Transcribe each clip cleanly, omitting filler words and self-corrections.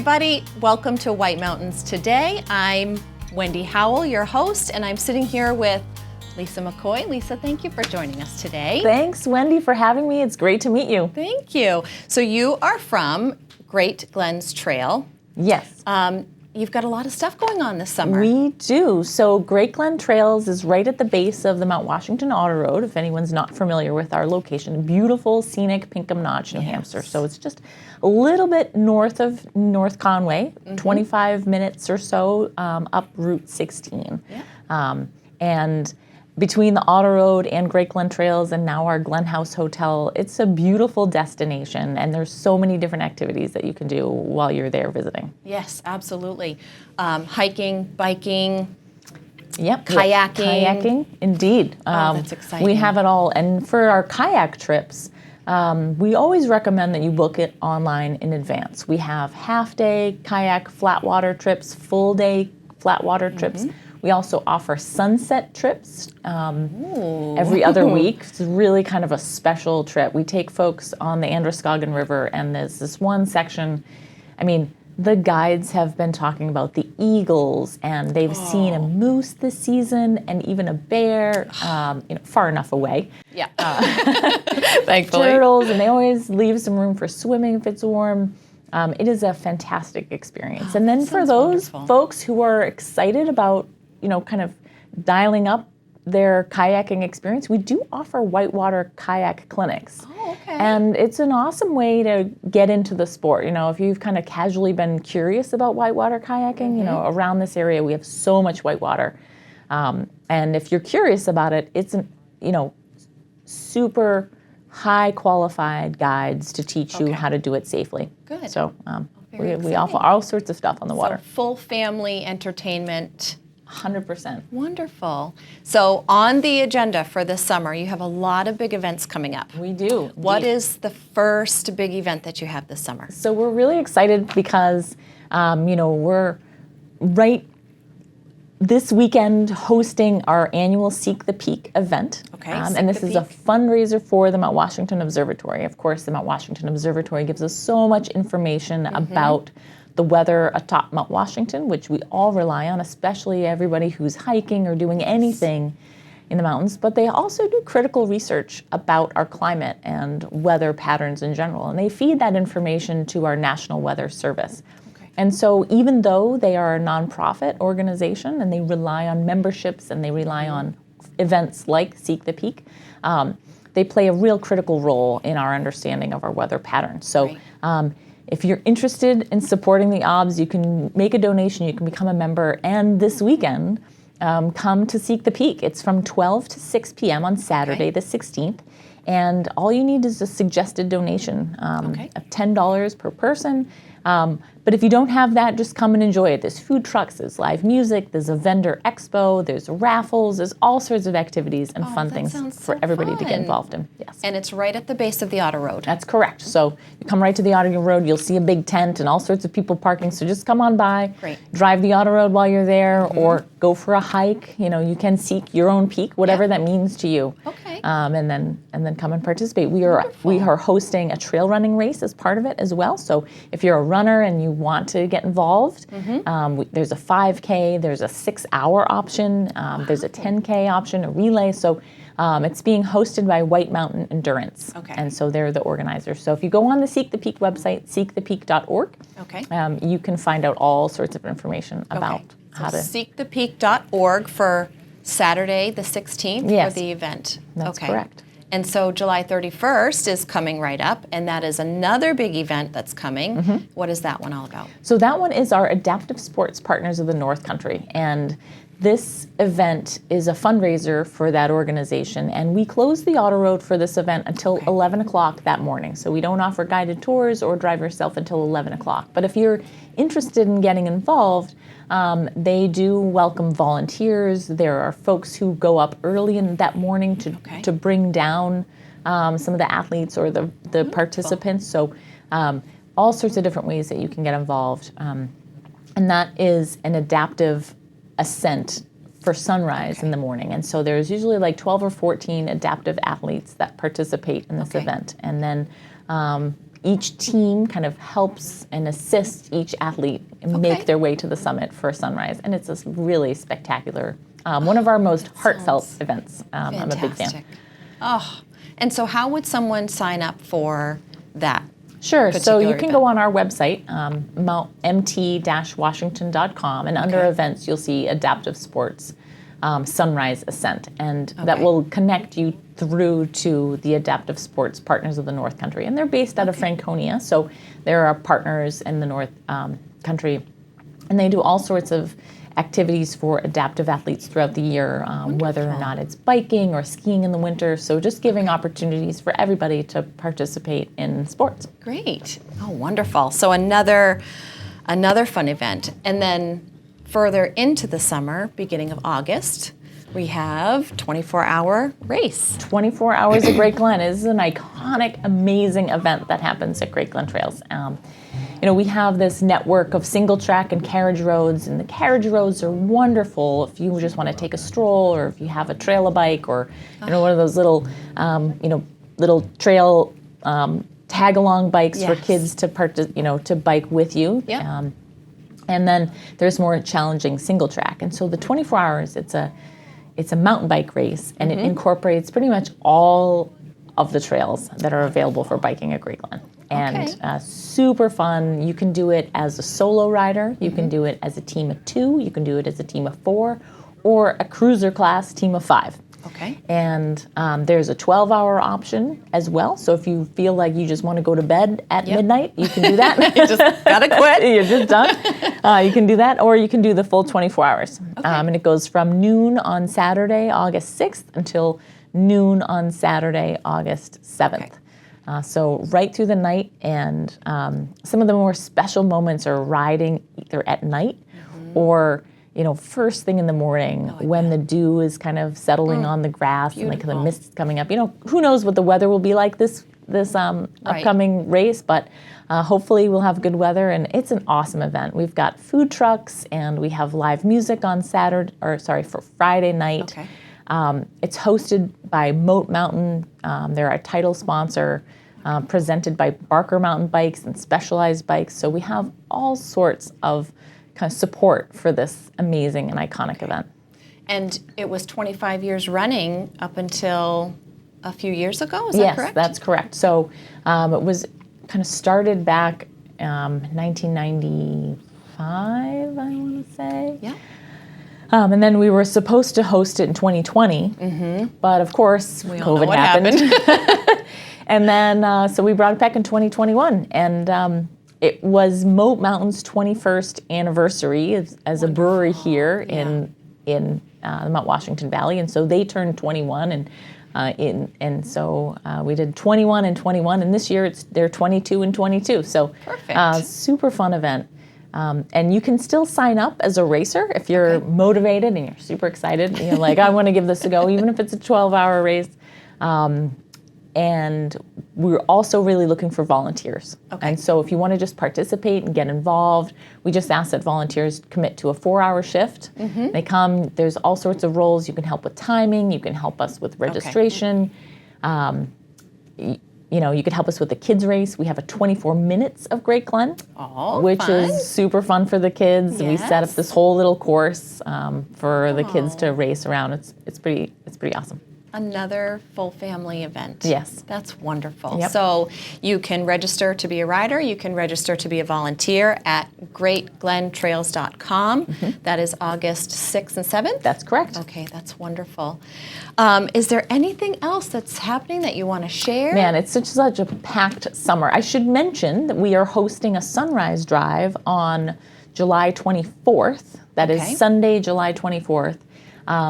everybody. Welcome to White Mountains Today. I'm Wendy Howell, your host, and I'm sitting here with Lisa McCoy. Lisa, thank you for joining us today. Thanks, Wendy, for having me. It's great to meet you. Thank you. So you are from Great Glen's Trail. Yes. You've got a lot of stuff going on this summer. We do. So Great Glen Trails is right at the base of the Mount Washington Autoroad, if anyone's not familiar with our location. Beautiful, scenic Pinkham Notch, New Hampshire. So it's just a little bit north of North Conway, 25 minutes or so up Route 16. Yeah. And between the Autoroad and Great Glen Trails and now our Glen House Hotel, it's a beautiful destination, and there's so many different activities that you can do while you're there visiting. Yes, absolutely. Hiking, biking, Yep. kayaking. Kayaking, indeed. That's exciting. We have it all. And for our kayak trips, we always recommend that you book it online in advance. We have half-day kayak flatwater trips, full-day flatwater trips. We also offer sunset trips every other week. It's really kind of a special trip. We take folks on the Androscoggin River, and there's this one section. I mean, the guides have been talking about the eagles, and they've seen a moose this season, and even a bear, far enough away. Yeah. Thankfully. Turtles, and they always leave some room for swimming if it's warm. It is a fantastic experience. And then for those folks who are excited about kind of dialing up their kayaking experience, we do offer whitewater kayak clinics. Oh, okay. And it's an awesome way to get into the sport. If you've kind of casually been curious about whitewater kayaking, around this area we have so much whitewater. And if you're curious about it, it's super high qualified guides to teach you how to do it safely. Good. So Very we offer all sorts of stuff on the water. So full family entertainment. 100%. Wonderful. So on the agenda for this summer, you have a lot of big events coming up. We do. What is the first big event that you have this summer? So we're really excited because, we're right this weekend hosting our annual Seek the Peak event. Okay, and this is a fundraiser for the Mount Washington Observatory. Of course, the Mount Washington Observatory gives us so much information about the weather atop Mount Washington, which we all rely on, especially everybody who's hiking or doing anything in the mountains. But they also do critical research about our climate and weather patterns in general, and they feed that information to our National Weather Service. And so even though they are a nonprofit organization and they rely on memberships and they rely on events like Seek the Peak, they play a real critical role in our understanding of our weather patterns. So if you're interested in supporting the OBS, you can make a donation, you can become a member, and this weekend, come to Seek the Peak. It's from 12 to 6 p.m. on Saturday the 16th, and all you need is a suggested donation of $10 per person. But if you don't have that, just come and enjoy it. There's food trucks, there's live music, there's a vendor expo, there's raffles, there's all sorts of activities and fun things for everybody to get involved in. Yes. And it's right at the base of the Autoroad. That's correct. So you come right to the Autoroad, you'll see a big tent and all sorts of people parking. So just come on by, drive the Autoroad while you're there, or go for a hike. You can seek your own peak, whatever that means to you. Okay. And then come and participate. We are hosting a trail running race as part of it as well. So if you're a runner and you want to get involved, there's a 5K, there's a 6-hour option, there's a 10K option, a relay. So it's being hosted by White Mountain Endurance. And so they're the organizers. So if you go on the Seek the Peak website, seekthepeak.org, you can find out all sorts of information about how to... seekthepeak.org for Saturday the 16th for the event. That's correct. And so July 31st is coming right up, and that is another big event that's coming. What is that one all about? So that one is our Adaptive Sports Partners of the North Country, and this event is a fundraiser for that organization, and we close the Autoroad for this event until 11 o'clock that morning. So we don't offer guided tours or drive yourself until 11 o'clock. But if you're interested in getting involved, they do welcome volunteers. There are folks who go up early in that morning to bring down some of the athletes or the participants. So all sorts of different ways that you can get involved. And that is an adaptive ascent for sunrise in the morning. And so there's usually like 12 or 14 adaptive athletes that participate in this event. And then each team kind of helps and assists each athlete make their way to the summit for sunrise. And it's a really spectacular, one of our most heartfelt events. I'm a big fan. Oh, and so how would someone sign up for that? Sure. So you can go on our website, mt-washington.com, and under events you'll see Adaptive Sports Sunrise Ascent, and that will connect you through to the Adaptive Sports Partners of the North Country. And they're based out of Franconia, so they're our partners in the North Country. And they do all sorts of activities for adaptive athletes throughout the year, whether or not it's biking or skiing in the winter. So just giving opportunities for everybody to participate in sports. Great. Oh, wonderful. So another fun event. And then further into the summer, beginning of August, we have 24-hour race. 24 Hours at Great Glen is an iconic, amazing event that happens at Great Glen Trails. We have this network of single track and carriage roads, and the carriage roads are wonderful if you just want to take a stroll, or if you have a trail-a-bike, or one of those little, little trail tag-along bikes for kids to to bike with you. Yep. And then there's more challenging single track, and so the 24 hours, it's a mountain bike race, and it incorporates pretty much all of the trails that are available for biking at Great Glen. And super fun. You can do it as a solo rider. You can do it as a team of 2. You can do it as a team of 4, or a cruiser class team of 5. Okay. And there's a 12-hour option as well. So if you feel like you just want to go to bed at midnight, you can do that. You just gotta quit. You're just done. You can do that, or you can do the full 24 hours. And it goes from noon on Saturday, August 6th, until noon on Saturday, August 7th. So right through the night, and some of the more special moments are riding either at night or first thing in the morning when the dew is kind of settling on the grass and like the mist's coming up. Who knows what the weather will be like this upcoming race, but hopefully we'll have good weather, and it's an awesome event. We've got food trucks, and we have live music on for Friday night. Okay. It's hosted by Moat Mountain. They're our title sponsor, presented by Barker Mountain Bikes and Specialized Bikes. So we have all sorts of kind of support for this amazing and iconic event. And it was 25 years running up until a few years ago, is that correct? Yes, that's correct. So it was kind of started back 1995, I want to say. Yeah. And then we were supposed to host it in 2020, but of course, COVID happened. And then, so we brought it back in 2021, and it was Moat Mountain's 21st anniversary as a brewery here in the Mount Washington Valley, and so they turned 21, and so we did 21 and 21, and this year they're 22 and 22. So perfect. Super fun event. And you can still sign up as a racer if you're motivated and you're super excited. You're like, I want to give this a go, even if it's a 12-hour race. And we're also really looking for volunteers. Okay. And so if you want to just participate and get involved, we just ask that volunteers commit to a 4-hour shift. They come, there's all sorts of roles. You can help with timing. You can help us with registration. You could help us with the kids race. We have a 24 minutes of Great Glen, which is super fun for the kids. Yes. We set up this whole little course for the kids to race around. It's pretty awesome. Another full family event. Yes. That's wonderful. Yep. So you can register to be a rider. You can register to be a volunteer at greatglentrails.com. That is August 6th and 7th? That's correct. Okay, that's wonderful. Is there anything else that's happening that you want to share? Man, it's such a packed summer. I should mention that we are hosting a sunrise drive on July 24th. That is Sunday, July 24th.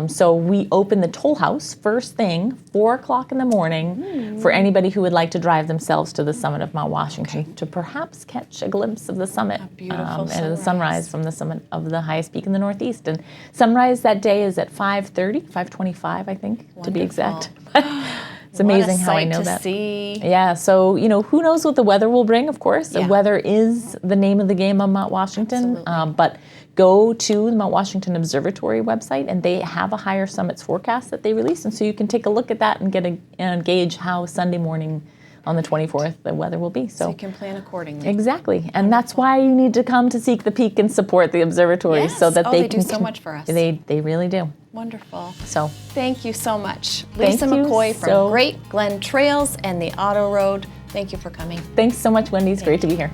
So we open the toll house first thing, 4 o'clock in the morning, for anybody who would like to drive themselves to the summit of Mount Washington to perhaps catch a glimpse of the summit and the sunrise from the summit of the highest peak in the Northeast. And sunrise that day is at 5:25, I think, to be exact. It's amazing how I know that. See. Yeah, so, who knows what the weather will bring, of course. The weather is the name of the game on Mount Washington. But go to the Mount Washington Observatory website, and they have a higher summits forecast that they release. And so you can take a look at that and gauge how Sunday morning on the 24th the weather will be. So you can plan accordingly. Exactly, and that's why you need to come to Seek the Peak and support the observatory, Yes. so that Oh, they they can do so much for us. They really do. Wonderful. So Thank you so much. Thank Lisa you McCoy from so- Great Glen Trails and the Auto Road. Thank you for coming. thanks so much, Wendy. It's great to be here.